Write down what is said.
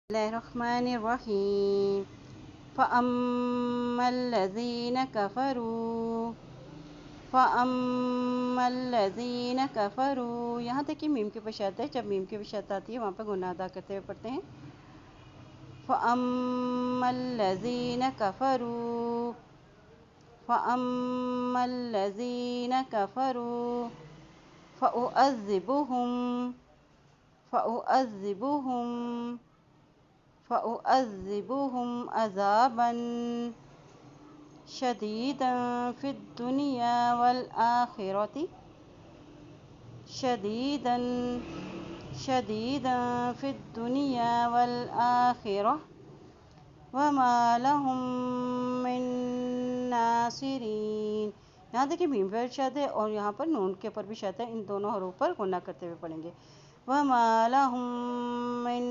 الله الرحمن الرحیم فَأَمَّا الَّذِينَ كَفَرُوا فَأَمَّا الَّذِينَ كَفَرُوا یہاں تک کہ میم کی پیشات ہے. جب میم کی پیشات آتی ہے وہاں پہ گناہ ادا کرتے ہوئے پڑھتے ہیں. فَأَمَّا الَّذِينَ كَفَرُوا فَأَمَّا الَّذِينَ كَفَرُوا فَأُعَذِّبُهُمْ عَذَابًا شَدِيدًا فِي الدُّنْيَا وَالْآخِرَةِ وَمَا لَهُم مِّن نَاصِرِينَ. یہاں دیکھیں میم پر شاد ہے اور یہاں پر نون کے پر بھی شاد ہے. ان دونوں حروف پر گناہ کرتے ہوئے پڑھیں گے. وَمَا لَهُم مِّن